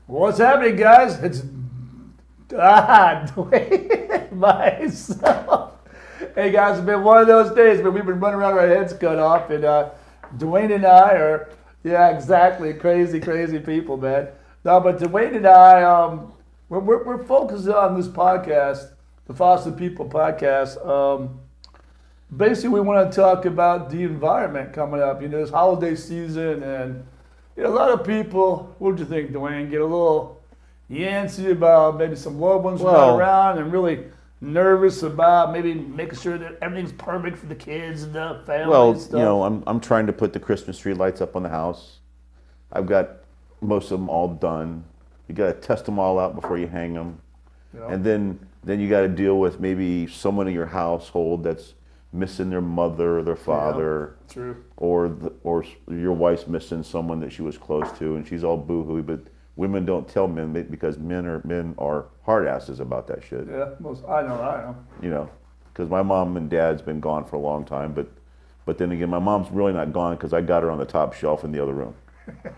What's happening, guys? It's Dwayne myself. Hey, guys, it's been one of those days, but we've been running around with our heads cut off, and Dwayne and I are, yeah, exactly, crazy, crazy people, man. No, but Dwayne and I, we're focused on this podcast, the Foster People podcast. Basically, we want to talk about the environment coming up. You know, this holiday season, and a lot of people. What do you think, Dwayne? Get a little antsy about maybe some loved ones are not around, and really nervous about maybe making sure that everything's perfect for the kids and the family. Well, and stuff. I'm trying to put the Christmas tree lights up on the house. I've got most of them all done. You got to test them all out before you hang them, and then you got to deal with maybe someone in your household that's missing their mother or their father, True. or your wife's missing someone that she was close to, and she's all boo-hoo. But women don't tell men because men are hard asses about that shit. Yeah, I know. You know, because my mom and dad's been gone for a long time, but then again, my mom's really not gone because I got her on the top shelf in the other room.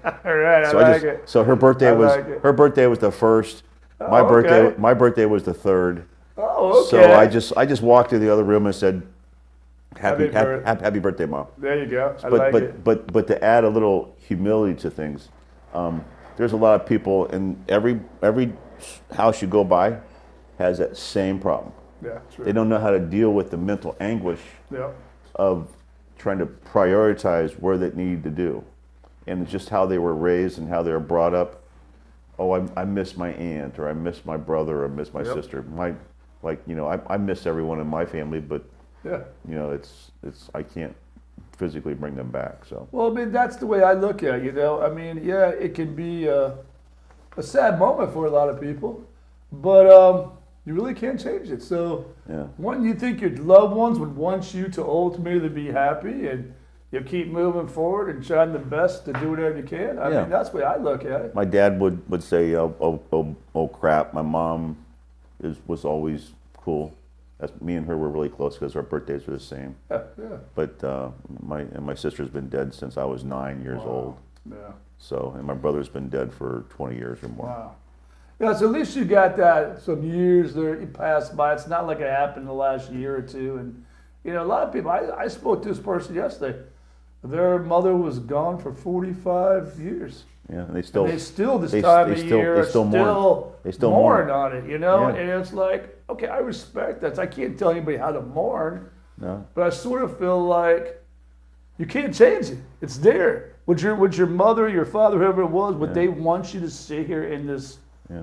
All right, So I like it. So her birthday was the first. My birthday was the third. Oh, okay. So I just walked to the other room and said, Happy birthday, Mom. There you go. But to add a little humility to things, there's a lot of people in every house you go by has that same problem. Yeah, true. They don't know how to deal with the mental anguish Yeah. of trying to prioritize where they need to do, and it's just how they were raised and how they were brought up. Oh, I miss my aunt, or I miss my brother, or I miss my sister. I miss everyone in my family, but Yeah. it's I can't physically bring them back. So Well, I mean, that's the way I look at it, I mean, yeah, it can be a sad moment for a lot of people, but you really can't change it. So, yeah. one, you think your loved ones would want you to ultimately be happy and you keep moving forward and trying the best to do whatever you can. I mean, that's the way I look at it. My dad would say, oh crap. My mom was always cool. Me and her were really close because our birthdays were the same. Yeah. But my sister's been dead since I was 9 years old. Yeah. So, and my brother's been dead for 20 years or more. Wow. Yeah, so at least you got that some years there you passed by. It's not like it happened in the last year or two. And, a lot of people, I spoke to this person yesterday. Their mother was gone for 45 years. Yeah, and they This time of year, they still mourn on it, Yeah. And it's like, okay, I respect that. I can't tell anybody how to mourn, No. but I sort of feel like you can't change it. It's there. Would your mother, your father, whoever it was, would they want you to sit here in this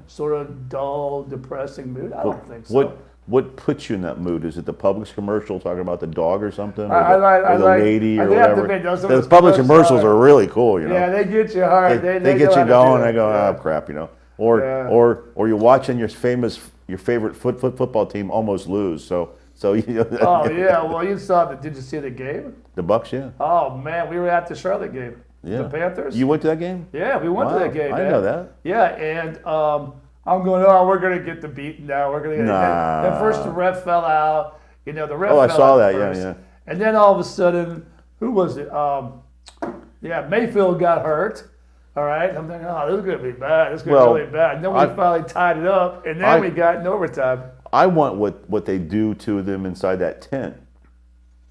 sort of dull, depressing mood? I don't think so. What puts you in that mood? Is it the Publix commercial talking about the dog or something, or I the like- lady I or do have to whatever? admit, those The commercials Publix commercials are really cool, Yeah, they get you hard. They know get how you to going. do I it. go, Yeah. oh crap, or you're watching your favorite football team almost lose. So Oh yeah, well you saw the. Did you see the game? the Bucks, yeah. Oh man, we were at the Charlotte game. Yeah. The Panthers. You went to that game? Yeah, we went to Wow, that game. I man. know that. Yeah, and I'm going. Oh, we're gonna get the beaten now. We're gonna get. Nah. Then first the ref fell out. The ref. Oh, I fell saw out that. first. Yeah. And then all of a sudden, who was it? Mayfield got hurt. All right, I'm thinking, oh, this is gonna be bad. This is gonna be really bad. And then we finally tied it up, and then we got in overtime. I want what they do to them inside that tent.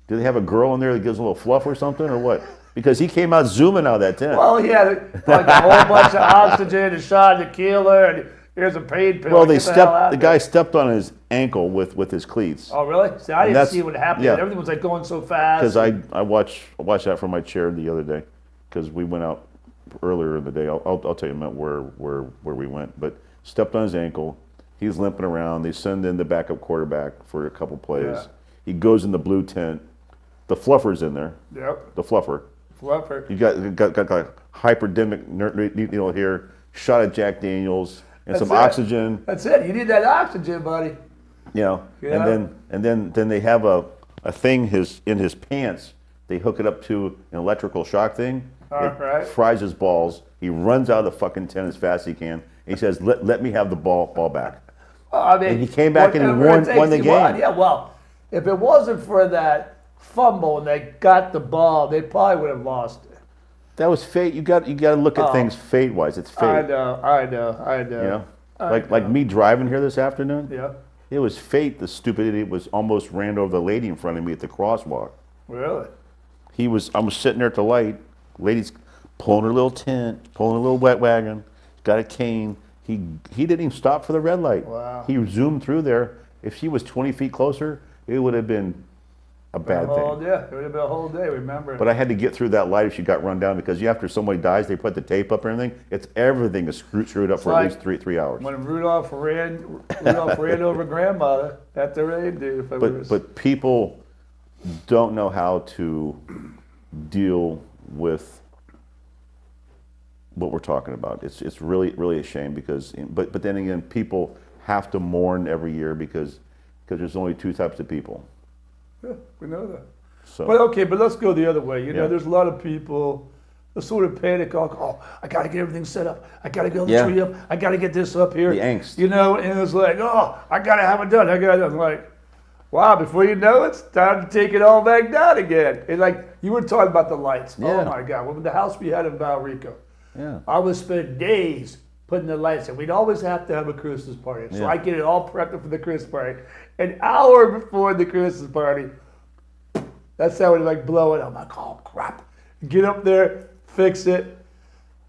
Do they have a girl in there that gives a little fluff or something, or what? Because he came out zooming out of that tent. Well, he had like a whole bunch of oxygen and shot the killer, and here's a pain pill. Well, the guy stepped on his ankle with his cleats. Oh, really? See, I didn't see what happened. Yeah. Everything was like going so fast. Because I watched that from my chair the other day, because we went out earlier in the day. I'll tell you about where we went. But stepped on his ankle. He's limping around. They send in the backup quarterback for a couple plays. Yeah. He goes in the blue tent. The fluffer's in there. Yep. The fluffer. Fluffer. You got like hypodermic here, shot at Jack Daniels, and some oxygen. That's it. You need that oxygen, buddy. Yeah. And then they have a thing in his pants. They hook it up to an electrical shock thing. Right. Fries his balls. He runs out of the fucking tent as fast as he can. And he says, "Let me have the ball back." Well, I mean, and he came back and he won the game. Yeah. Well, if it wasn't for that fumble and they got the ball, they probably would have lost it. That was fate. You got to look at things fate wise. It's fate. I know. You know, like me driving here this afternoon. Yeah. It was fate. The stupid idiot was almost ran over the lady in front of me at the crosswalk. Really? I was sitting there at the light. Lady's pulling her little tent, pulling a little wet wagon, got a cane. He didn't even stop for the red light. Wow. He zoomed through there. If she was 20 feet closer, it would have been a bad thing. Yeah, it would have been a whole day, remember? But I had to get through that light if she got run down, because after somebody dies, they put the tape up and everything. Everything is screwed up for like at least three hours. When Rudolph ran over grandmother at the raid, dude. But people don't know how to deal with what we're talking about. It's really a shame, because but then again, people have to mourn every year because there's only two types of people. Yeah, we know that. So, But let's go the other way. You know, there's a lot of people that sort of panic. Oh, I got to get everything set up. I got to get the tree up. I got to get this up here. The angst. You know, and it's like, oh, I got to have it done. I'm like, wow, before you know it, it's time to take it all back down again. And like, you were talking about the lights. Yeah. Oh my God. Well, the house we had in Valrico, I would spend days putting the lights in. We'd always have to have a Christmas party. So I get it all prepped for the Christmas party. An hour before the Christmas party, that's how it like blow it. I'm like, oh crap. Get up there, fix it.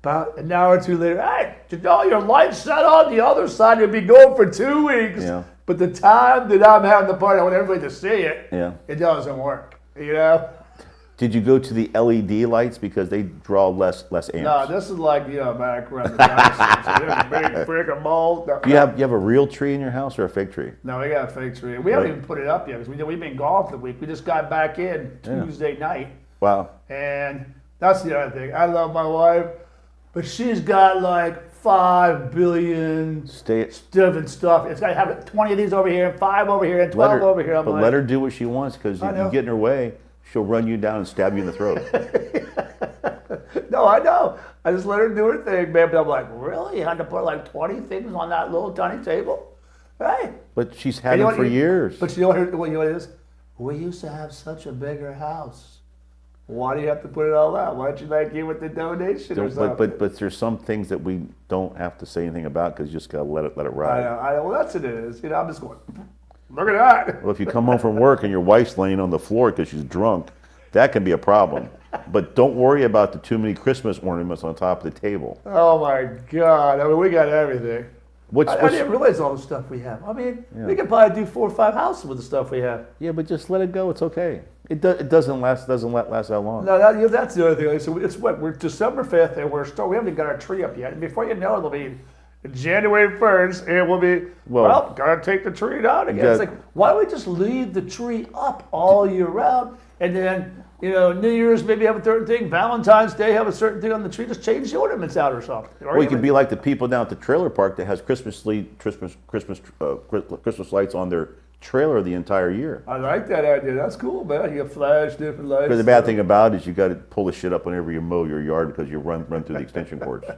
About an hour or two later, hey, did all your lights set on the other side? It'd be going for 2 weeks. Yeah. But the time that I'm having the party, I want everybody to see it. Yeah. It doesn't work. You know? did you go to the LED lights because they draw less amps? No, this is like, back around the dinosaurs. Big freaking balls. No, Do you have a real tree in your house or a fake tree? No, we got a fake tree. We haven't even put it up yet because we've been golf the week. We just got back in Tuesday night. Wow. And that's the other thing. I love my wife, but she's got like 5 billion different stuff. It's got to have 20 of these over here, and 5 over here, and 12 over here. But let her do what she wants, because if you get in her way, she'll run you down and stab you in the throat. No, I know. I just let her do her thing, man. But I'm like, really? You had to put like 20 things on that little tiny table? Hey. But she's had it for years. But you know what it is? We used to have such a bigger house. Why do you have to put it all out? Why don't you like give it the donation or something? But there's some things that we don't have to say anything about because you just gotta let it ride. I know. Well, that's what it is. I'm just going, look at that. Well, if you come home from work and your wife's laying on the floor because she's drunk, that can be a problem. But don't worry about the too many Christmas ornaments on top of the table. Oh my God! I mean, we got everything. I didn't realize all the stuff we have. I mean, we could probably do 4 or 5 houses with the stuff we have. Yeah, but just let it go. It's okay. It doesn't last that long. No, that's the other thing. So it's what we're December 5th, and we haven't even got our tree up yet. And before you know it, it'll be January 1st, and we'll be gotta take the tree down again. It's like, why don't we just leave the tree up all year round, and then New Year's maybe have a certain thing, Valentine's Day have a certain thing on the tree, just change the ornaments out or something. Or you can be like the people down at the trailer park that has Christmas lights on their trailer the entire year. I like that idea. That's cool, man. You flash different lights. Because the bad thing about it is you got to pull the shit up whenever you mow your yard because you run through the extension cords. Yeah.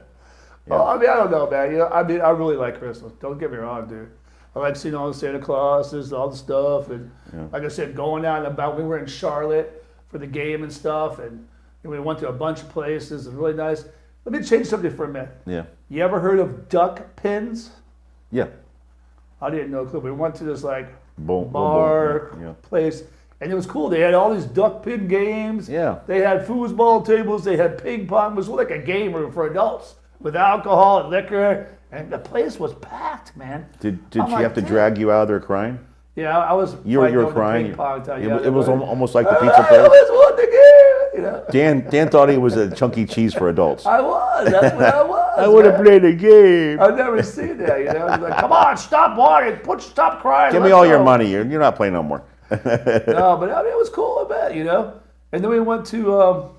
Well, I mean, I don't know, man. I really like Christmas. Don't get me wrong, dude. I like seeing all the Santa Clauses, all the stuff, and like I said, going out and about. We were in Charlotte for the game and stuff, and we went to a bunch of places. It was really nice. Let me change something for a minute. Yeah. You ever heard of duck pins? Yeah. I didn't know. We went to this like bar place, and it was cool. They had all these duck pin games. Yeah. They had foosball tables. They had ping pong. It was like a game room for adults with alcohol and liquor, and the place was packed, man. Did she have to drag you out of there crying? Yeah, I was. You were crying. Ping pong It was almost like the pizza place. I always won the game. Dan thought he was a Chuck E. Cheese for adults. I was. That's what I was. I would have played a game. I've never seen that. It's like, come on, stop walking, stop crying. Give me all your money. You're not playing no more. No, but I mean, it was cool. I bet And then we went to.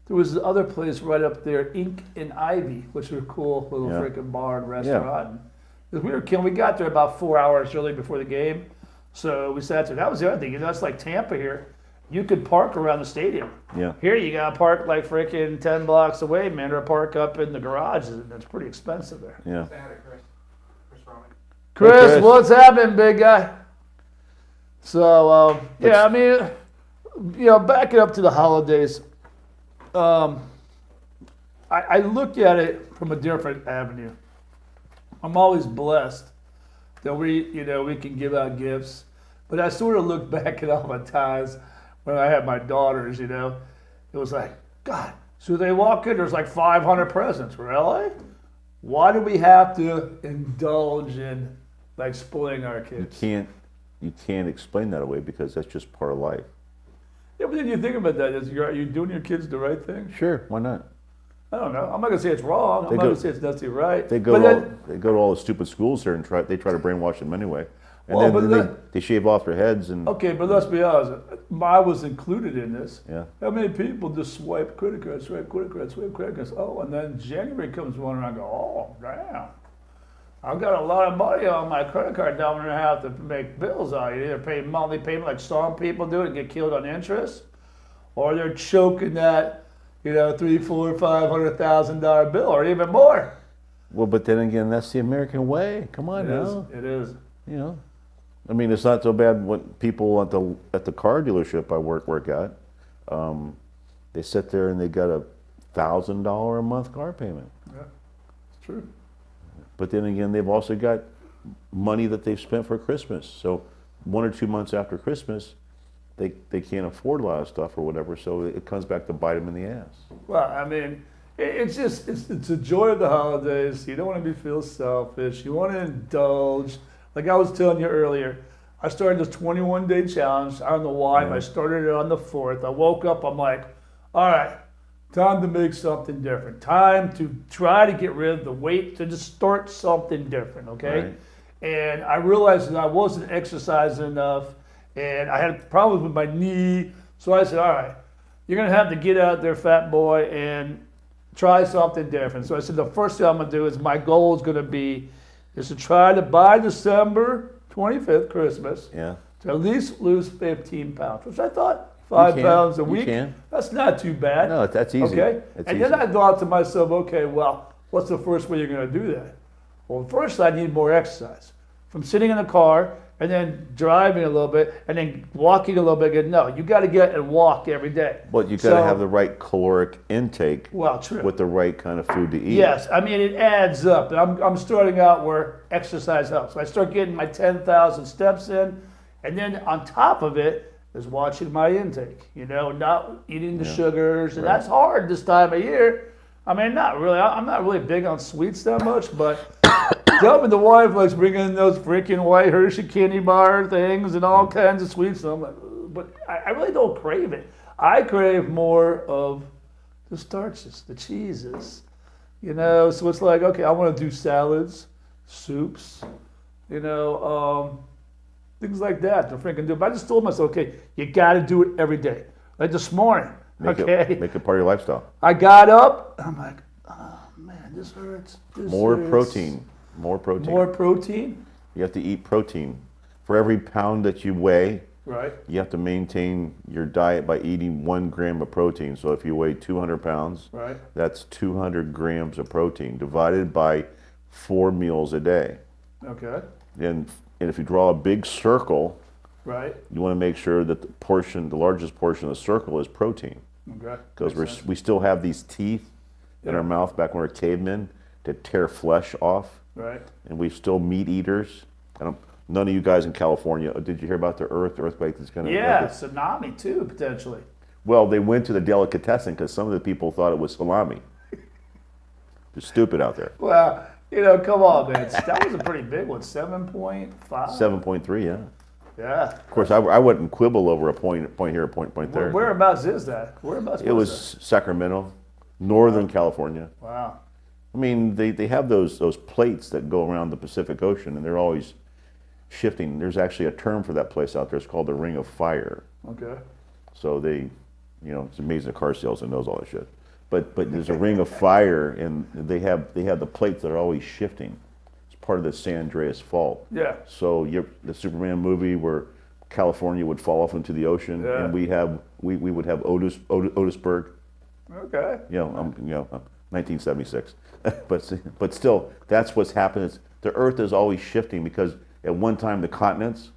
There was the other place right up there, Ink and Ivy, which was a cool little freaking bar and restaurant. Yeah. We were killing. We got there about 4 hours early before the game, so we sat there. That was the other thing. It's like Tampa here. You could park around the stadium. Yeah. Here you got to park like freaking 10 blocks away, man, or park up in the garage. It's pretty expensive there. Yeah. Chris, what's happening, big guy? So, I mean, backing up to the holidays. I look at it from a different avenue. I'm always blessed that we can give out gifts. But I sort of look back at all my times when I had my daughters, it was like, God, so they walk in, there's like 500 presents. Really? Why do we have to indulge in like spoiling our kids? You can't explain that away because that's just part of life. Yeah, but then you think about that. Are you doing your kids the right thing? Sure, why not? I don't know. I'm not gonna say it's wrong. I'm not gonna say it's necessarily right. They go to all the stupid schools here and try to brainwash them anyway. And then they shave off their heads and. Okay, but let's be honest. I was included in this. Yeah. How many people just swipe credit cards, swipe credit cards, swipe credit cards? Oh, and then January comes around and I go, oh, damn. I've got a lot of money on my credit card down there. I have to make bills on. You either pay monthly payment like some people do and get killed on interest, or they're choking that, $300,000, $400,000, $500,000 bill or even more. Well, but then again, that's the American way. Come on now. It is. I mean, it's not so bad when people at the car dealership I work at, they sit there and they got $1,000 a month car payment. Yeah, it's true. But then again, they've also got money that they've spent for Christmas. So 1 or 2 months after Christmas, they can't afford a lot of stuff or whatever. So it comes back to bite them in the ass. Well, I mean, it's a joy of the holidays. You don't want to feel selfish. You want to indulge. Like I was telling you earlier, I started this 21-day challenge. I don't know why, but I started it on the 4th. I woke up, I'm like, all right, time to make something different. Time to try to get rid of the weight, to just start something different, okay? Right. And I realized that I wasn't exercising enough, and I had problems with my knee. So I said, all right, you're going to have to get out there, fat boy, and try something different. So I said, the first thing I'm going to do is my goal is going to be is to try to, by December 25th, Christmas, to at least lose 15 pounds, which I thought 5 pounds a week, that's not too bad. No, that's easy. Okay? Then I thought to myself, okay, well, what's the first way you're going to do that? Well, first I need more exercise. From sitting in the car and then driving a little bit and then walking a little bit again. No, you got to get and walk every day. But you got to have the right caloric intake true. with the right kind of food to eat. Yes, I mean, it adds up. I'm starting out where exercise helps. I start getting my 10,000 steps in, and then on top of it is watching my intake, not eating the sugars. And that's hard this time of year. I mean, not really. I'm not really big on sweets that much, but Dumb the wife likes bringing in those freaking white Hershey candy bar things and all kinds of sweets. So I'm like, but I really don't crave it. I crave more of the starches, the cheeses, So it's like, okay, I want to do salads, soups, things like that to freaking do. But I just told myself, okay, you got to do it every day. Like this morning, Make it part of your lifestyle. I got up, I'm like, oh man, this hurts. More protein. More protein. More protein? You have to eat protein. For every pound that you weigh, right, you have to maintain your diet by eating 1 gram of protein. So if you weigh 200 pounds, right, that's 200 grams of protein divided by 4 meals a day. Okay. And if you draw a big circle, right, you want to make sure that the largest portion of the circle is protein. Okay. Because we still have these teeth in our mouth back when we were cavemen to tear flesh off. Right. And we're still meat eaters. None of you guys in California, did you hear about the earthquake that's going to tsunami too, potentially. Well, they went to the delicatessen because some of the people thought it was salami. They're stupid out there. Well, come on, man. That was a pretty big one, 7.5. 7.3, yeah. Yeah. Of course, I wouldn't quibble over a point here, a point there. Whereabouts is that? Whereabouts? It was Sacramento, Northern California. Wow. I mean, they have those plates that go around the Pacific Ocean, and they're always shifting. There's actually a term for that place out there. It's called the Ring of Fire. Okay. So it's amazing the car salesman knows all that shit. But there's a ring of fire, and they have the plates that are always shifting. It's part of the San Andreas Fault. Yeah. So the Superman movie where California would fall off into the ocean, and we would have Otisburg. Okay. 1976. but still, that's what's happened. The Earth is always shifting because at one time the continents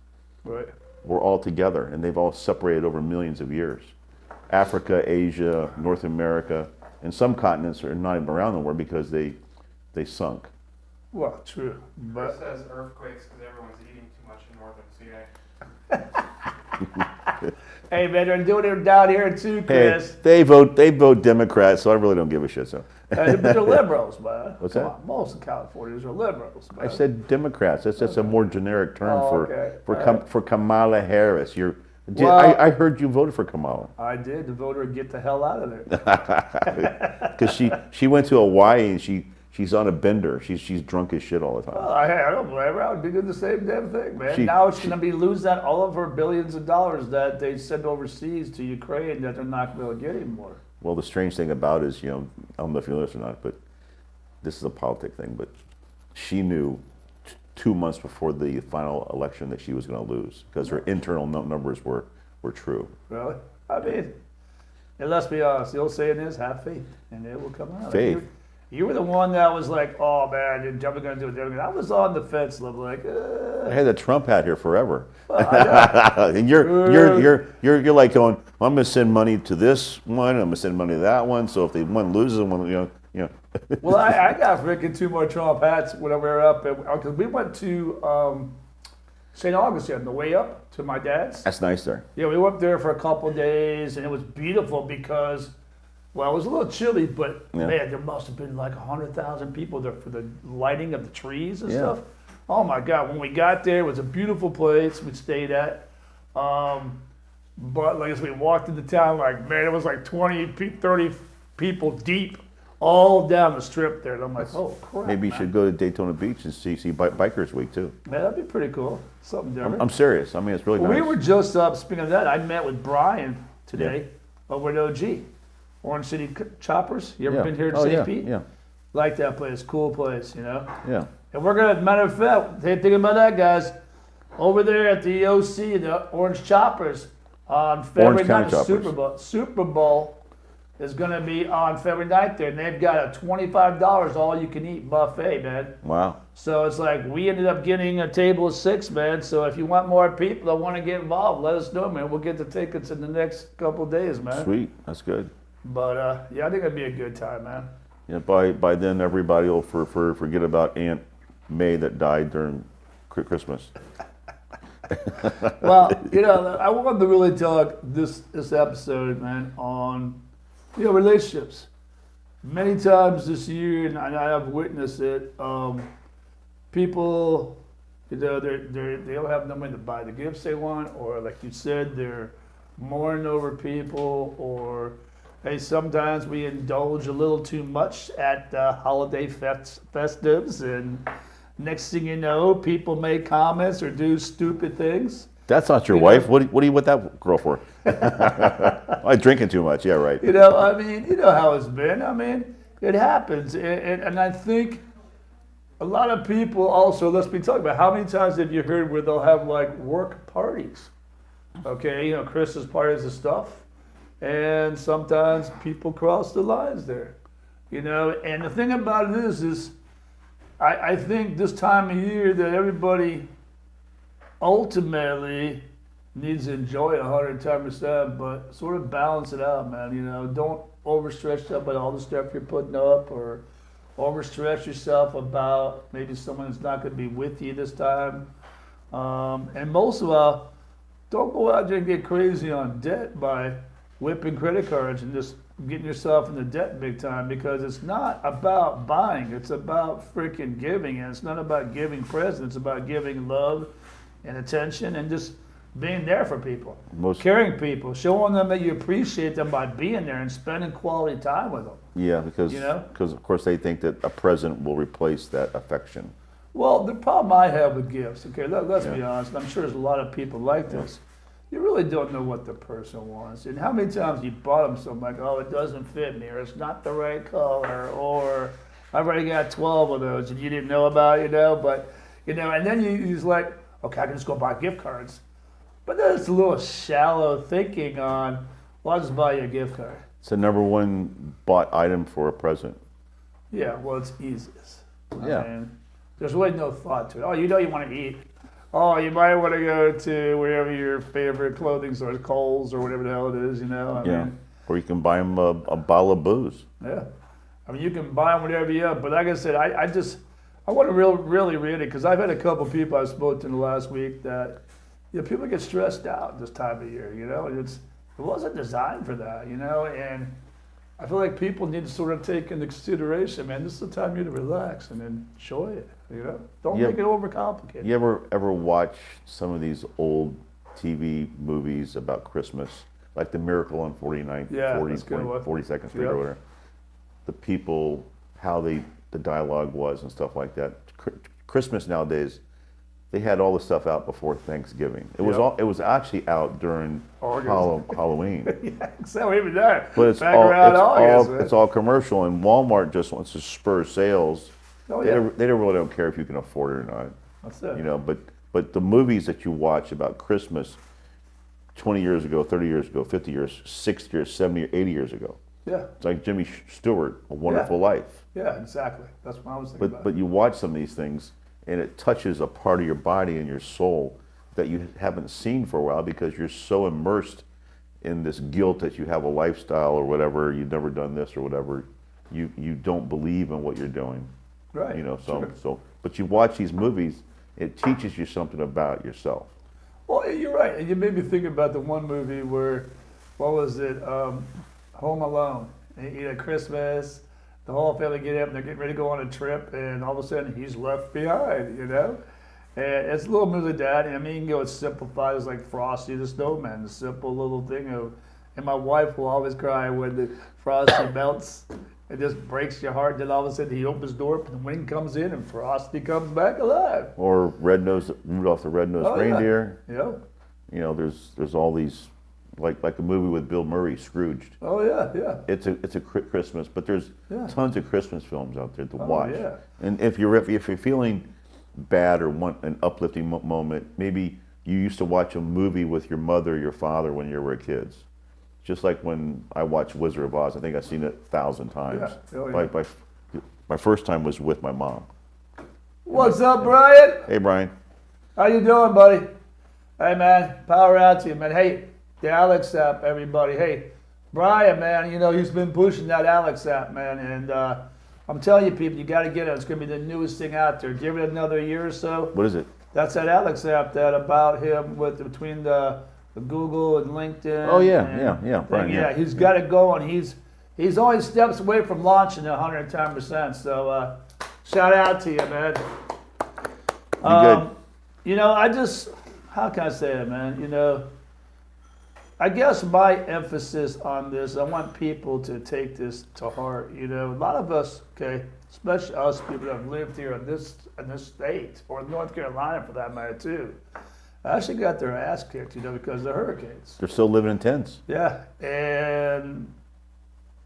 were all together, and they've all separated over millions of years. Africa, Asia, North America. And some continents are not even around anymore because they sunk. Well, true, Chris but says earthquakes because everyone's eating too much in northern CA. hey, man, they're doing it down here too, Hey, Chris. they vote Democrat, so I really don't give a shit. So They're liberals, man. What's Come that? on, most of Californians are liberals, man. I said Democrats. That's just a more generic term Oh, for okay. for Kamala Harris. Well- I heard you voted for Kamala I did. The voter would get the hell out of there. because she went to Hawaii and she's on a bender. She's drunk as shit all the time. Well, I don't blame her. I would be doing the same damn thing, man. She- Now it's going to be losing all of her billions of dollars that they send overseas to Ukraine that they're not going to get anymore. Well, the strange thing about it is, I don't know if you know this or not, but this is a politic thing, but she knew 2 months before the final election that she was going to lose because her internal numbers were true. Really? I mean, and let's be honest, the old saying is, have faith, and it will come out. Faith. You were the one that was like, oh, man, you're going to do it. I was on the fence, like, I had the Trump hat here forever. well, I know. And you're like going, I'm going to send money to this one, I'm going to send money to that one. So if they one loses, one, Well, I got freaking 2 more Trump hats when we were up, because we went to St. Augustine on the way up to my dad's. That's nice there. Yeah, we went up there for a couple of days, and it was beautiful because, well, it was a little chilly, but Yeah. man, there must have been like 100,000 people there for the lighting of the trees and Yeah. stuff. Oh my God! When we got there, it was a beautiful place we stayed at. But like as we walked into town, like man, it was like 30 people deep, all down the strip there. And I'm like, oh crap! Maybe you man. should go to Daytona Beach and see Bikers Week too. Man, that'd be pretty cool. Something different. I'm serious. I mean, it's really Well, nice. we were just up. Speaking of that, I met with Brian today over at OG, Orange City Choppers. You ever Yeah. been here to Oh, St. yeah, Pete? yeah, Like that place, cool place, you know. yeah. And we're gonna, matter of fact, thinking about that, guys, over there at the OC, the Orange Choppers, on February County 9th, Choppers. Super Bowl is gonna be on February 9th there, and they've got a $25 all you can eat buffet, man. Wow. So it's like we ended up getting a table of 6, man. So if you want more people that want to get involved, let us know, man. We'll get the tickets in the next couple of days, man. Sweet. That's good. But yeah, I think it'd be a good time, man. Yeah. By then, everybody will forget about Aunt May that died during Christmas. Well, I wanted to really talk this episode, man, on relationships. Many times this year, and I have witnessed it. People, they don't have no money to buy the gifts they want, or like you said, they're mourning over people, or hey, sometimes we indulge a little too much at holiday festives, and next thing you know, people make comments or do stupid things. That's not your You wife. know- What are you with that girl for? I'm drinking too much. Yeah, right. I mean, you know how it's been. I mean, it happens. And I think a lot of people also, let's be talking about how many times have you heard where they'll have like work parties? Okay, Christmas parties and stuff. And sometimes people cross the lines there. And the thing about it is I think this time of year that everybody ultimately needs to enjoy it 110%, but sort of balance it out, man. Don't overstretch yourself by all the stuff you're putting up, or overstretch yourself about maybe someone that's not going to be with you this time. And most of all, don't go out there and get crazy on debt by whipping credit cards and just getting yourself into debt big time, because it's not about buying, it's about freaking giving. And it's not about giving presents, it's about giving love and attention and just being there for people, caring people, showing them that you appreciate them by being there and spending quality time with them. Yeah, because of course they think that a present will replace that affection. Well, the problem I have with gifts, okay, let's be Yeah. honest, I'm sure there's a lot of people like this. You really don't know what the person wants. And how many times you bought them something like, oh, it doesn't fit me, or it's not the right color, or I've already got 12 of those and you didn't know about, but, and then you're just like, okay, I can just go buy gift cards. But then it's a little shallow thinking on, well, I'll just buy you a gift card. It's the number one bought item for a present. Yeah, well, it's easiest. Yeah. I mean, there's really no thought to it. Oh, you want to eat. Oh, you might want to go to wherever your favorite clothing store is, Kohl's or whatever the hell it is, I Yeah. mean, Or you can buy them a bottle of booze. Yeah. I mean, you can buy them whatever you have, but like I said, I want to really read it because I've had a couple people I've spoken to in the last week that, people get stressed out this time of year, it wasn't designed for that, and I feel like people need to sort of take into consideration, man, this is the time you to relax and enjoy it, Don't Yeah. make it overcomplicated. You ever watch some of these old TV movies about Christmas, like The Miracle on 49th, Yeah, 40, that's a good one. 42nd Street Yep. or whatever? The people, how the dialogue was and stuff like that. Christmas nowadays, they had all the stuff out before Thanksgiving. It was actually out during August. Halloween. Yeah, exactly, even that. But it's Back around August, man. it's all commercial, and Walmart just wants to spur sales. Oh, They yeah. don't, they don't really don't care if you can afford it or not. That's it. But the movies that you watch about Christmas 20 years ago, 30 years ago, 50 years, 60 years, 70 or 80 years ago. Yeah, It's like Jimmy Stewart, A Wonderful Life. yeah, exactly. That's what I was thinking about. But you watch some of these things and it touches a part of your body and your soul that you haven't seen for a while because you're so immersed in this guilt that you have a lifestyle or whatever, you've never done this or whatever, you don't believe in what you're doing. Right. So but you watch these movies, it teaches you something about yourself. Well, you're right. And you made me think about the one movie where, what was it? Home Alone. Christmas, the whole family get up and they're getting ready to go on a trip, and all of a sudden he's left behind, And it's a little movie like that. I mean, you can go as simplified as like Frosty the Snowman, the simple little thing of, and my wife will always cry when the Frosty melts. It just breaks your heart. Then all of a sudden he opens the door, and the wind comes in, and Frosty comes back alive. Or Rudolph the Red-Nosed Oh, yeah. Reindeer. Yeah. There's all these, like a movie with Bill Murray, Scrooged. Oh yeah, yeah. It's a Christmas, but there's Yeah. tons of Christmas films out there to Oh, watch. yeah. And if you're feeling bad or want an uplifting moment, maybe you used to watch a movie with your mother or your father when you were kids. Just like when I watched Wizard of Oz, I think I've seen it 1,000 times. Yeah. Oh, yeah. My first time was with my mom. What's up, Brian? Hey, Brian. How you doing, buddy? Hey, man, power out to you, man. Hey, the Alex app, everybody. Hey, Brian, man, he's been pushing that Alex app, man, and I'm telling you, people, you got to get it. It's going to be the newest thing out there. Give it another year or so. What is it? That's that Alex app that about him between the Google and LinkedIn. Oh, yeah, and yeah, Brian, yeah, yeah. he's got it going. He's only steps away from launching 110%. So shout out to you, man. good. How can I say it, man? I guess my emphasis on this, I want people to take this to heart. A lot of us, okay, especially us people that have lived here in this state, or North Carolina for that matter too, actually got their ass kicked, because of the hurricanes. They're still living in tents. Yeah, and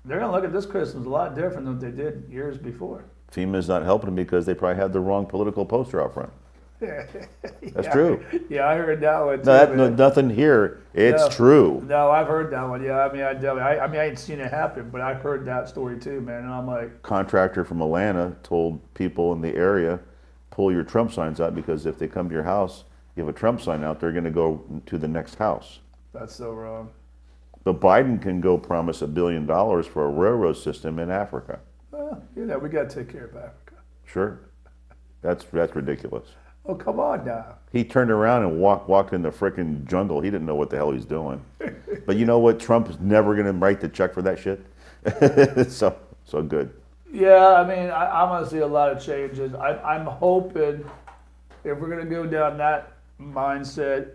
they're gonna look at this Christmas a lot different than they did years before. FEMA's not helping them because they probably have the wrong political poster out front. That's Yeah, true. Yeah, I heard that one too. No, man. nothing here. It's No. true. No, I've heard that one. Yeah, I ain't seen it happen, but I've heard that story too, man. And I'm like, Contractor from Atlanta told people in the area, pull your Trump signs out because if they come to your house, you have a Trump sign out, they're going to go to the next house. that's so wrong. But Biden can go promise $1 billion for a railroad system in Africa. Well, we got to take care of Africa. Sure. That's ridiculous. Oh, come on now. He turned around and walked in the frickin' jungle. He didn't know what the hell he's doing. But you know what? Trump is never going to write the check for that shit. so good. Yeah, I'm going to see a lot of changes. I'm hoping if we're going to go down that mindset,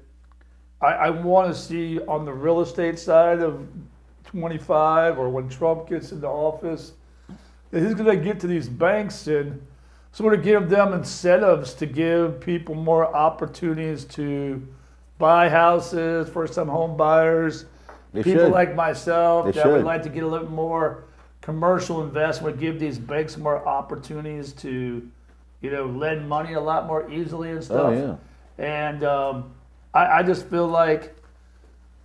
I want to see on the real estate side of 25 or when Trump gets into office, that he's going to get to these banks and sort of give them incentives to give people more opportunities to buy houses for some home buyers. They People should. like myself They that would should. like to get a little more commercial investment, give these banks more opportunities to, lend money a lot more easily and stuff. Oh, yeah. And I just feel like,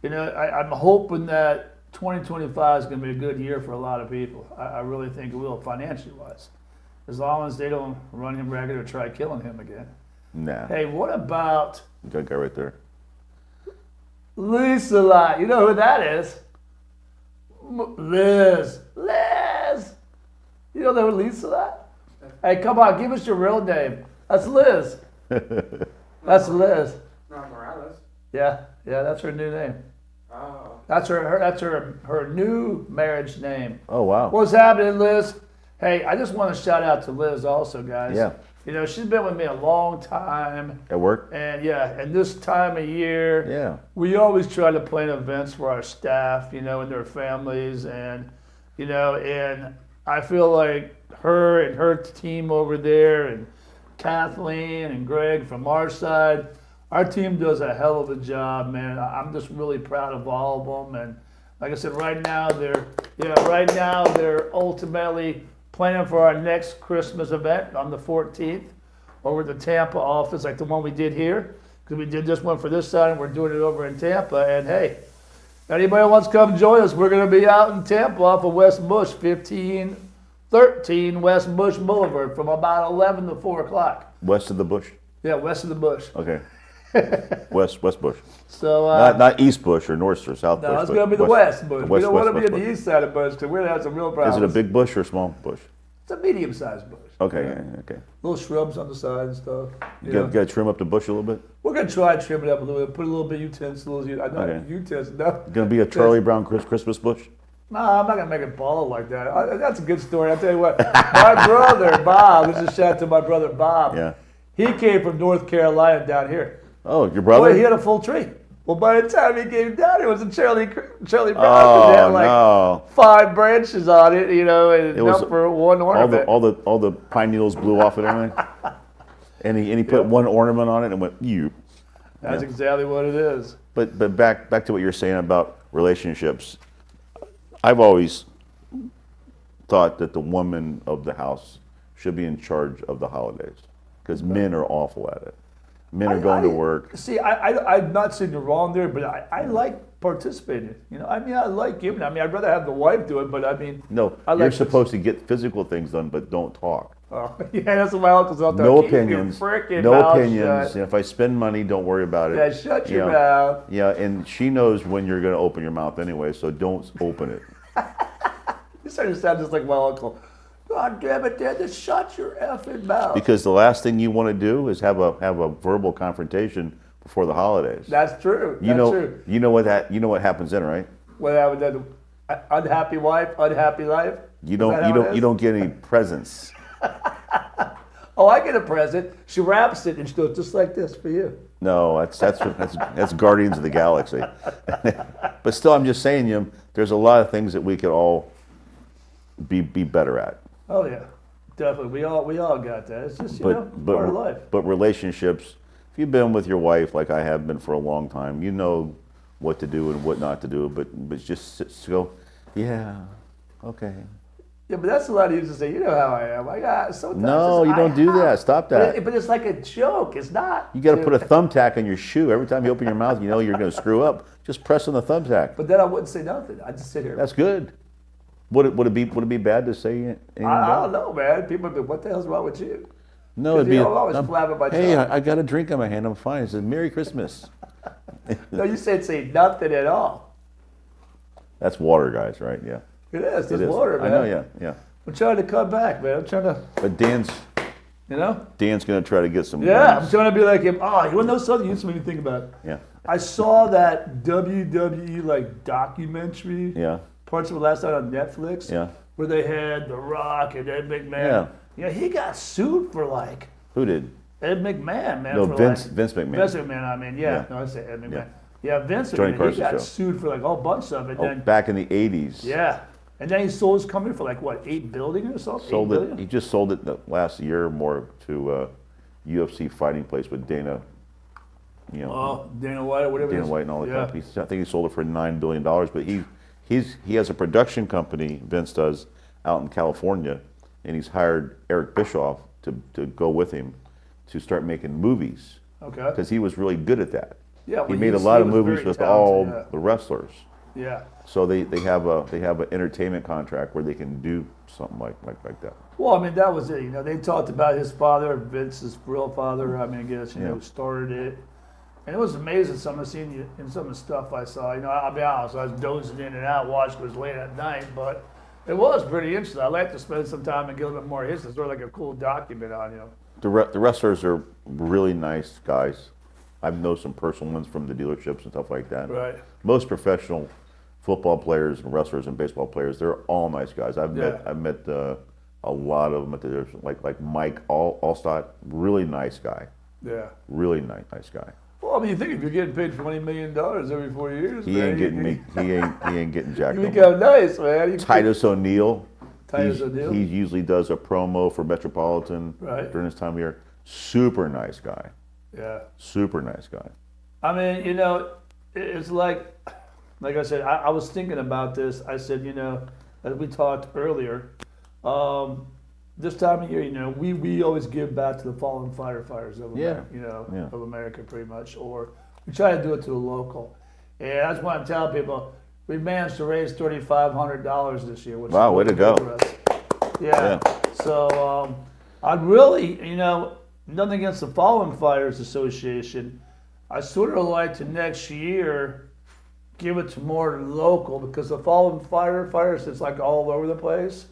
I'm hoping that 2025 is going to be a good year for a lot of people. I really think it will, financially wise. As long as they don't run him ragged or try killing him again. Nah. Hey, what about That guy right there. Lisa Lot? You know who that is? Liz. Liz. You don't know who Lisa that? Hey, come on, give us your real name. That's Liz. That's Liz. Not Morales. Yeah, that's her new name. Oh. That's her new marriage name. Oh, wow. What's happening, Liz? Hey, I just want to shout out to Liz also, guys. Yeah. You know, she's been with me a long time. At work? And and this time of year, Yeah. we always try to plan events for our staff, and their families. And I feel like her and her team over there, and Kathleen and Greg from our side, our team does a hell of a job, man. I'm just really proud of all of them. And like I said, right now they're ultimately planning for our next Christmas event on the 14th over at the Tampa office, like the one we did here, because we did this one for this side and we're doing it over in Tampa. And hey, anybody wants to come join us, we're going to be out in Tampa off of West Bush, 1513 West Bush Boulevard from about 11 to 4 o'clock. West of the bush? Yeah, west of the bush. Okay. West Bush. So Not East Bush or North or South Bush. no, it's but going to be the West Bush. We don't want to be West in the east side of Bush because we're going to have some real problems. Is it a big bush or small bush? It's a medium-sized bush. Okay, yeah, okay. Little shrubs on the side and stuff. You got to trim up the bush a little bit? We're going to try and trim it up a little bit, put a little bit of utensils. Okay. Utensils, no. Going to be a Charlie Brown Christmas bush? No, I'm not going to make it ball like that. That's a good story. I'll tell you what. My brother, Bob, this is a shout out to my brother, Bob. Yeah. He came from North Carolina down here. Oh, your brother? Boy, he had a full tree. Well, by the time he came down, it was a Charlie Brown. Oh, It had like no. 5 branches on it, and It was enough for one ornament. All the pine needles blew off and everything? And he put one ornament on it and went, you. That's exactly what it is. But back to what you're saying about relationships. I've always thought that the woman of the house should be in charge of the holidays because men are awful at it. Men are going to work. See, I'm not saying you're wrong there, but I like participating. I like giving. I'd rather have the wife do it, but No, I like you're this. supposed to get physical things done, but don't talk. Yeah, that's what my uncle's out there. No Keep your opinions. frickin' No mouth opinions. shut. And if I spend money, don't worry about it. Yeah, shut You your know, mouth. Yeah, and she knows when you're going to open your mouth anyway, so don't open it. You starting to sound just like my uncle. God damn it, Dad, just shut your effing mouth. Because the last thing you want to do is have a verbal confrontation before the holidays. That's true. You That's know, true. you know what happens then, right? What happened then? Unhappy wife, unhappy life? You Is that how it is? don't get any presents. Oh, I get a present. She wraps it and she goes just like this for you. No, that's Guardians of the Galaxy. But still, I'm just saying, there's a lot of things that we could all be better at. Oh yeah, definitely. We all got that. It's just part of life. But relationships, if you've been with your wife like I have been for a long time, you know what to do and what not to do. But just go, yeah, okay. Yeah, but that's a lot easier to say. You know how I am. Sometimes No, you don't do that. Stop that. But it's like a joke. It's not. You got to put a thumbtack on your shoe every time you open your mouth. You know you're going to screw up. Just press on the thumbtack. But then I wouldn't say nothing. I'd just sit here. That's good. Would it be bad to say anything? I bad? don't know, man. People would be, what the hell's wrong with you? No, it'd be. I'm always flapping my Hey, tongue. I got a drink in my hand. I'm fine. It says Merry Christmas. No, you said say nothing at all. That's water, guys, right? Yeah. It is. It It's is. water, man. I know. Yeah. I'm trying to cut back, man. I'm trying to, But Dan's going to try to get some. Yeah, I'm wins. trying to be like him. Oh, you want to know something? You just made me think about it. Yeah. I saw that WWE documentary. Yeah. Parts of it last night on Netflix. Yeah. Where they had The Rock and Ed McMahon. Yeah. Yeah, he got sued for Who did? Ed McMahon, man. No, for Vince McMahon. Vince McMahon, yeah. Yeah. No, I say Ed McMahon. Yeah. Yeah, Vince Johnny McMahon. He Carson's got show. sued for a whole bunch of it. Oh, Then, back in the 80s. yeah. And then he sold his company for $8 billion or something? Sold $8 it. billion? He just sold it the last year or more to UFC Fighting Place with Dana. Oh, Dana White or whatever it Dana is. White and all the Yeah. companies. I think he sold it for $9 billion. But he has a production company, Vince does, out in California, and he's hired Eric Bischoff to go with him to start making movies Okay. because he was really good at that. Yeah, He well, made a he lot of was movies very with talented, all yeah. the wrestlers. Yeah. So they have an entertainment contract where they can do something like that. Well, that was it. They talked about his father, Vince's real father. I guess, Yeah. started it. And it was amazing some of the scene in some of the stuff I saw. You know, I'll be honest, I was dozing in and out watching it was late at night, but it was pretty interesting. I like to spend some time and get a little bit more history. It's sort of like a cool document on you. The wrestlers are really nice guys. I've known some personal ones from the dealerships and stuff like that. Right. Most professional football players and wrestlers and baseball players, they're all nice guys. I've met a lot of them at the dealership, like Mike Allstott, really nice guy. Yeah. Really nice guy. Well, I mean, you think if you're getting paid $20 million every 4 years, He ain't getting jacked You up. become nice, man. Titus O'Neil. Titus O'Neil? He usually does a promo for Metropolitan Right. during this time of year. Super nice guy. Yeah. Super nice guy. I mean, you know, it's like I said, I was thinking about this. I said, you know, as we talked earlier, this time of year, you know, we always give back to the fallen firefighters of America, of America pretty much, or we try to do it to the local. And I just want to tell people, we managed to raise $3,500 this year, which Wow, is way to go. for us. Yeah. So I'd really, you know, nothing against the Fallen Fighters Association. I sort of like to next year give it to more local because the Fallen Firefighters is like all over the place.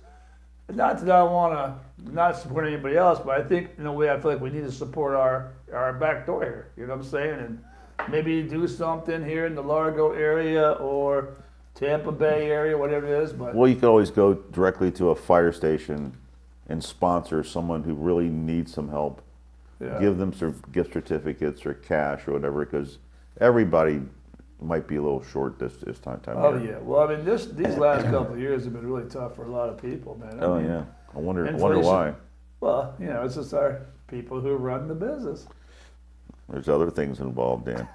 Not that I want to not support anybody else, but I think in a way I feel like we need to support our back door here. You know what I'm saying? And maybe do something here in the Largo area or Tampa Bay area, whatever it is. But Well, you could always go directly to a fire station and sponsor someone who really needs some help. yeah. Give them some gift certificates or cash or whatever, because everybody might be a little short this time Oh of year. yeah. Well, I mean, these last couple of years have been really tough for a lot of people, man. I Oh mean, yeah. I wonder inflation. why. Well, you know, it's just our people who run the business. There's other things involved, Dan.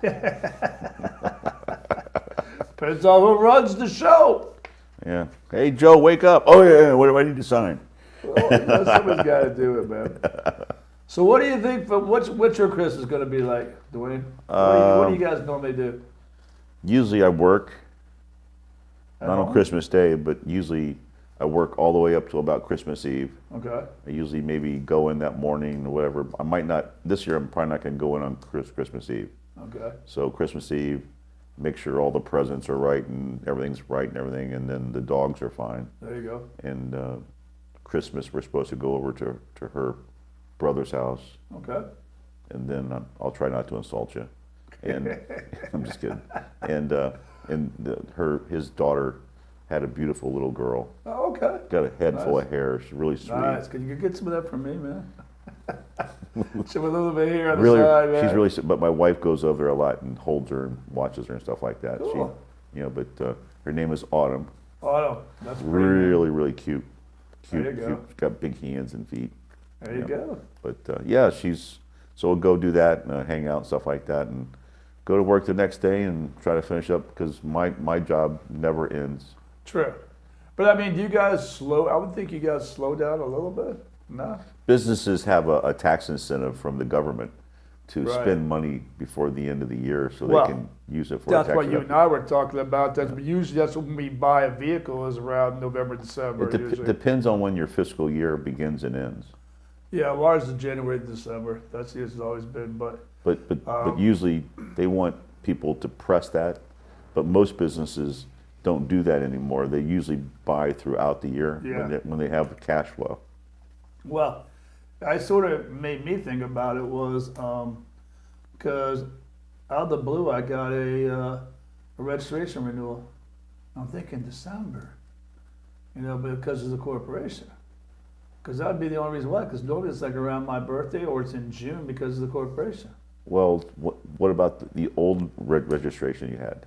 Depends on who runs the show. Yeah. Hey Joe, wake up. Oh yeah. What do I need to sign? Well, you know, somebody's got to do it, man. So, what do you think? What's your Christmas going to be like, Dwayne? What do you guys normally do? Usually I work, At not on home? Christmas Day, but usually I work all the way up to about Christmas Eve. Okay. I usually maybe go in that morning or whatever. I might not, this year I'm probably not going to go in on Christmas Eve. Okay. So Christmas Eve, make sure all the presents are right and everything's right and everything, and then the dogs are fine. There you go. And Christmas, we're supposed to go over to her brother's house, Okay. and then I'll try not to insult you. And I'm just kidding. And his daughter had a beautiful little girl. Oh, okay. Got a head full Nice. of hair. She's really sweet. Nice. Can you get some of that from me, man? Some a little bit here on Really, the side, man. she's really. But my wife goes over there a lot and holds her and watches her and stuff like that. Cool. But her name is Autumn. Autumn. That's pretty. Really cute. There you Cute. go. She's got big hands and feet. There you Yeah. go. But so we'll go do that and hang out and stuff like that, and go to work the next day and try to finish up because my job never ends. True. But I mean, do you guys slow? I would think you guys slow down a little bit. No. Businesses have a tax incentive from the government to Right. spend money before the end of the year so Well, they can use it for That's a tax what you and deduction. I were talking about. Usually that's when we buy a vehicle is around November, December. It usually. depends on when your fiscal year begins and ends. Yeah, well, ours is January to December. That's it's always been. But But usually they want people to press that, but most businesses don't do that anymore. They usually buy throughout the year Yeah. when they have cash flow. well, I sort of made me think about it was because out of the blue I got a registration renewal. I'm thinking December, because of the corporation. Because that would be the only reason why. Because normally it's like around my birthday or it's in June because of the corporation. Well, what about the old registration you had?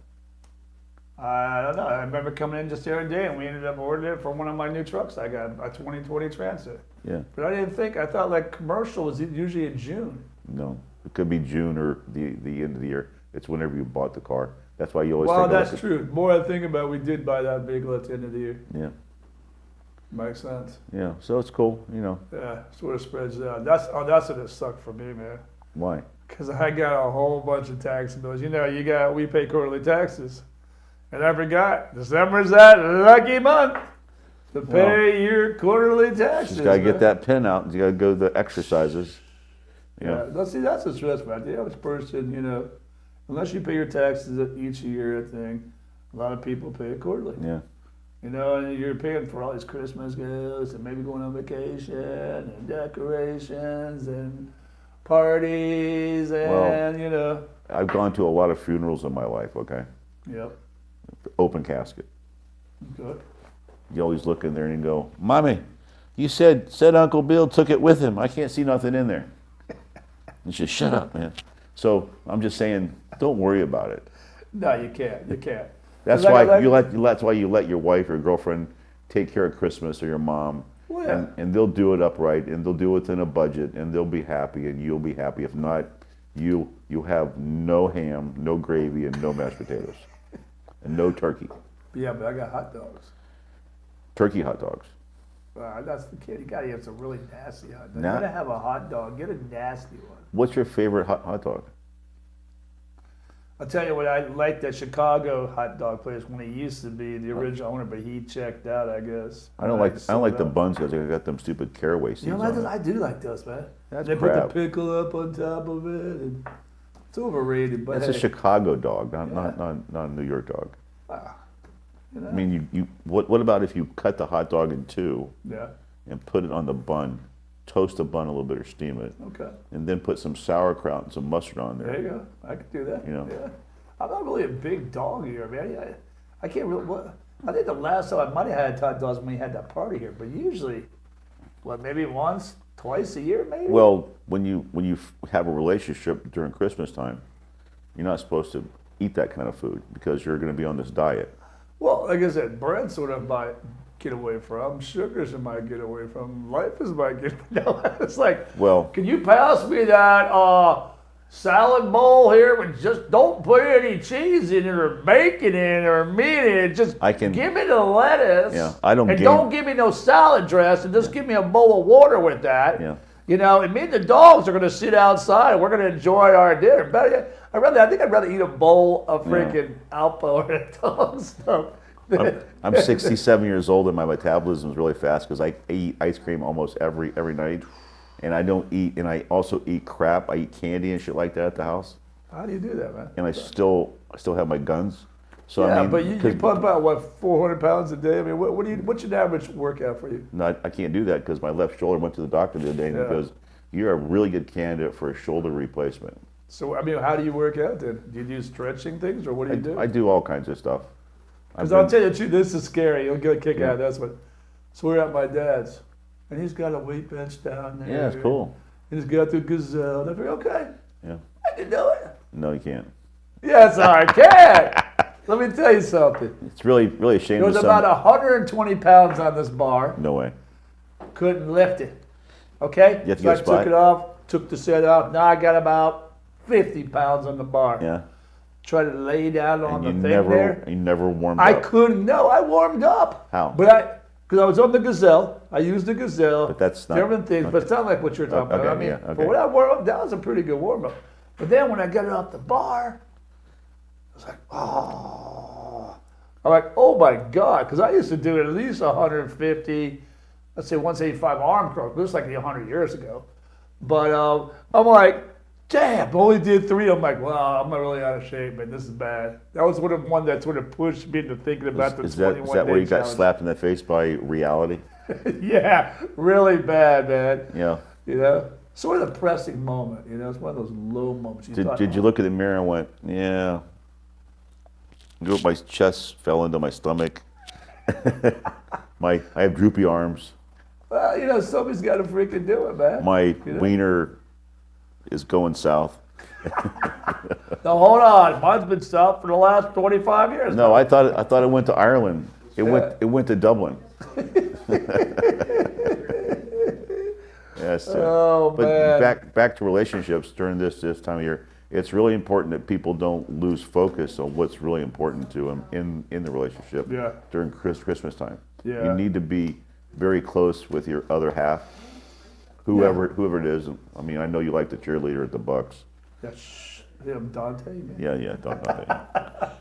I don't know. I remember coming in just the other day and we ended up ordering it for one of my new trucks. I got a 2020 Transit. Yeah, But I thought like commercial was usually in June. no, it could be June or the end of the year. It's whenever you bought the car. That's why you always Well, take a look that's true. The more I think about it, we did buy that vehicle at the end of the year. Yeah, Makes sense. yeah. So it's cool, Yeah, sort of spreads out. That's what it sucked for me, man. Why? Because I got a whole bunch of tax bills. We pay quarterly taxes. And I forgot, December's that lucky month to pay your quarterly taxes. Just gotta man. get that pen out. You gotta go to the exercises. Yeah, that's the stress factor. The average person, unless you pay your taxes each year, I think a lot of people pay it quarterly. Yeah. You know, and you're paying for all these Christmas gifts and maybe going on vacation and decorations and parties and, you know. I've gone to a lot of funerals in my life, okay? Yep. Open casket. Good. You always look in there and you go, Mommy, you said Uncle Bill took it with him. I can't see nothing in there. And she said, shut up, man. So I'm just saying, don't worry about it. No, you can't. You can't. That's Like- why like- that's why you let your wife or girlfriend take care of Christmas or your mom. Well, yeah. And they'll do it upright and they'll do it within a budget and they'll be happy and you'll be happy. If not, you have no ham, no gravy, and no mashed potatoes. And no turkey. Yeah, but I got hot dogs. Turkey hot dogs. That's the kid. You gotta have some really nasty hot dogs. Nah. You gotta have a hot dog. Get a nasty one. What's your favorite hot dog? I'll tell you what, I like that Chicago hot dog place when he used to be the original owner, but he checked out, I guess. I don't like the buns because they got them stupid caraway seeds You know, on it. I do like those, man. That's they crap. put the pickle up on top of it, and it's overrated. But That's a hey, Chicago dog, not Yeah. a New York dog. you know, I mean, what about if you cut the hot dog in two yeah, and put it on the bun, toast the bun a little bit or steam it, okay. and then put some sauerkraut and some mustard on There there? you go. I could do that. You know. Yeah. I'm not really a big dog here, man. I can't really. I think the last time I might have had hot dogs when we had that party here, but usually, maybe once, twice a year, maybe. Well, when you have a relationship during Christmas time, you're not supposed to eat that kind of food because you're going to be on this diet. Well, like I said, bread sort of might get away from, sugars it might get away from, life is might get. No, it's like, Well, can you pass me that salad bowl here, but just don't put any cheese in it or bacon in it or meat in it. Just I can- give me the lettuce. Yeah, I don't And gain- don't give me no salad dressing. Just give me a bowl of water with that. Yeah. You know, and me and the dogs are going to sit outside and we're going to enjoy our dinner. Better yet, I think I'd rather eat a bowl of freaking Alpo or a dog stuff. I'm 67 years old and my metabolism is really fast because I eat ice cream almost every night, and I don't eat, and I also eat crap. I eat candy and shit like that at the house, How do you do that, man? and I still have my guns. So Yeah, I mean, but you 'cause- pump out what 400 pounds a day. I mean, what's your average workout for you? No, I can't do that because my left shoulder went to the doctor the other day and Yeah. he goes, "You're a really good candidate for a shoulder replacement." So I mean, how do you work out then? Do you do stretching things or what do you do? I do all kinds of stuff. Because I'll tell you the truth, this is scary. You'll get a kick Yeah. out of this one. So we're at my dad's, and he's got a weight bench down there. Yeah, it's cool. And he's got the gazelle. And I figured, okay, Yeah. I can do it. No, you can't. Yes, I can. Let me tell you something. It's really a shame. There was that about some- 120 pounds on this bar. No way. Couldn't lift it. Okay? You have to so I get a spot? took it off, took the set off. Now I got about 50 pounds on the bar. Yeah. Try to lay down on And the you thing there. never warmed I up. couldn't. No, I warmed up. How? But because I was on the gazelle, I used the gazelle. But that's not- different things. But it's not like what you're talking about. Okay, I mean, yeah, okay. but when I warmed up, that was a pretty good warm up. But then when I got it off the bar, I was like, oh. I'm like, oh my god, because I used to do at least 150, let's say 185 arm curls. This was like 100 years ago. But I'm like, damn, I only did 3. I'm like, wow, I'm not really out of shape, man. This is bad. That was one that sort of pushed me into thinking about the Is 21 that where day you got challenge. slapped in the face by reality? Yeah, really bad, man. Yeah. You know, sort of a depressing moment. You know, it's one of those low moments. Did you look in the mirror and went, yeah? My chest fell into my stomach. I have droopy arms. Well, you know, somebody's got to freaking do it, man. My know? wiener is going south. Now hold on, mine's been stopped for the last 25 years. No, I thought it went to Ireland. It went to Dublin. Yes. Oh, but man. back to relationships during this time of year. It's really important that people don't lose focus on what's really important to them in the relationship Yeah. during Christmas time. Yeah. You need to be very close with your other half, whoever it is. I mean, I know you like the cheerleader at the Bucks. That's him, Dante, man. Yeah, don't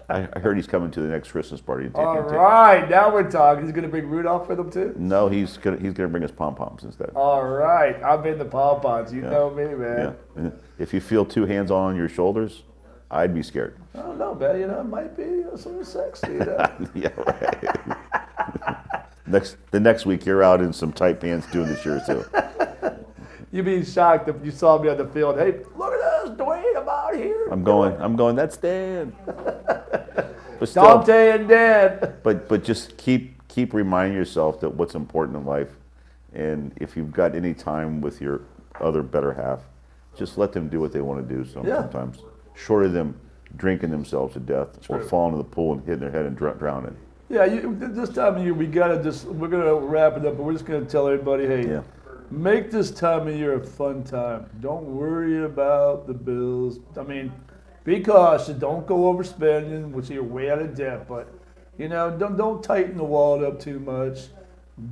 I heard he's coming to the next Christmas party. All right, now we're talking. He's going to bring Rudolph with him, too? No, he's gonna bring us pom poms instead. All right, I'm in the pom-poms. You know me, man. Yeah. If you feel two hands on your shoulders, I'd be scared. I don't know, man. You know, it might be something sexy. You know? Yeah, right. The next week you're out in some tight pants doing the shirt too. You'd be shocked if you saw me on the field. Hey, look at us, Dwayne, I'm out here. I'm going, that's Dan. But still, Dante and Dan. but just keep reminding yourself that what's important in life, and if you've got any time with your other better half, just let them do what they want to do sometimes. Short of them drinking themselves to death or falling in the pool and hitting their head and drowning. Yeah, this time of year we're gonna wrap it up, but we're just gonna tell everybody, hey, Yeah. make this time of year a fun time. Don't worry about the bills. I mean, be cautious. Don't go overspending, which you're way out of debt. But you know, don't tighten the wallet up too much.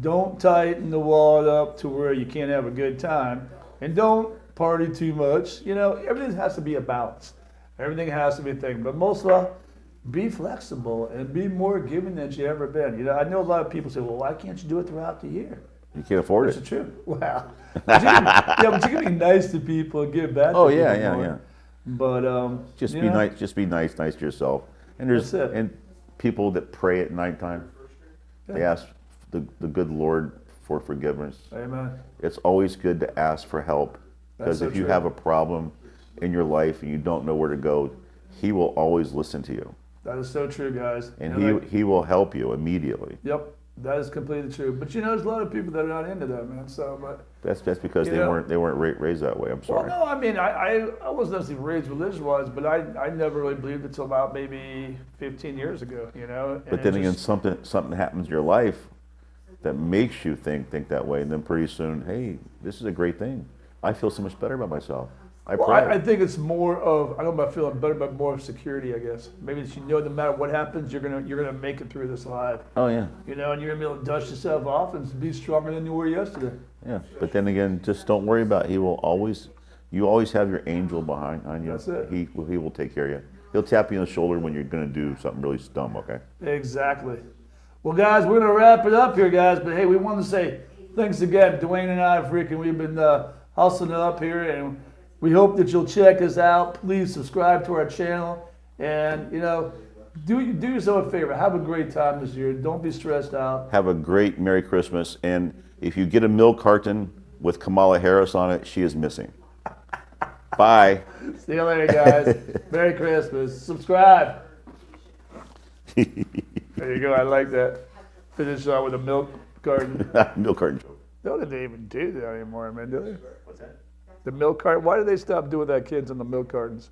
Don't tighten the wallet up to where you can't have a good time, and don't party too much. You know, everything has to be a balance. Everything has to be a thing. But most of all, be flexible and be more giving than you ever been. You know, I know a lot of people say, well, why can't you do it throughout the year? You can't afford That's it. the truth. Wow. But you can be nice to people and give back Oh to yeah, people yeah, more. yeah. But Just you be know, nice. Just be nice to yourself. And there's That's it. and people that pray at nighttime. They ask the good Lord for forgiveness. Amen. It's always good to ask for help, because so if you true. have a problem in your life and you don't know where to go, He will always listen to you, That is so true, guys. and You know, He will help you immediately. Yep, that is completely true. But you know, there's a lot of people that are not into that, man. So, but That's because You they know- weren't raised that way. I'm well, sorry. no, I mean, I wasn't necessarily raised religious-wise, but I never really believed it until about maybe 15 years ago. You know. And But it then again, just- something happens in your life that makes you think that way, and then pretty soon, hey, this is a great thing. I feel so much better about myself. I Well, pray. I think it's more of, I don't know about feeling better, but more of security, I guess. Maybe that you know no matter what happens, you're gonna make it through this alive. Oh yeah, You know, and you're gonna be able to dust yourself off and be stronger than you were yesterday. yeah. But then again, just don't worry about it. He will always. You always have your angel behind you. That's it. He will take care of you. He'll tap you on the shoulder when you're going to do something really dumb. Okay. Exactly. Well, guys, we're gonna wrap it up here, guys. But hey, we want to say thanks again, Dwayne and I. We've been hustling it up here, and we hope that you'll check us out. Please subscribe to our channel, and you know, do yourself a favor. Have a great time this year. Don't be stressed out. Have a great Merry Christmas, and if you get a milk carton with Kamala Harris on it, she is missing. Bye. See you later, guys. Merry Christmas. Subscribe. There you go. I like that. Finish with a milk carton. Milk carton joke. No, they even do that anymore, man, do they? What's that? The milk carton. Why did they stop doing that, kids, in the milk cartons?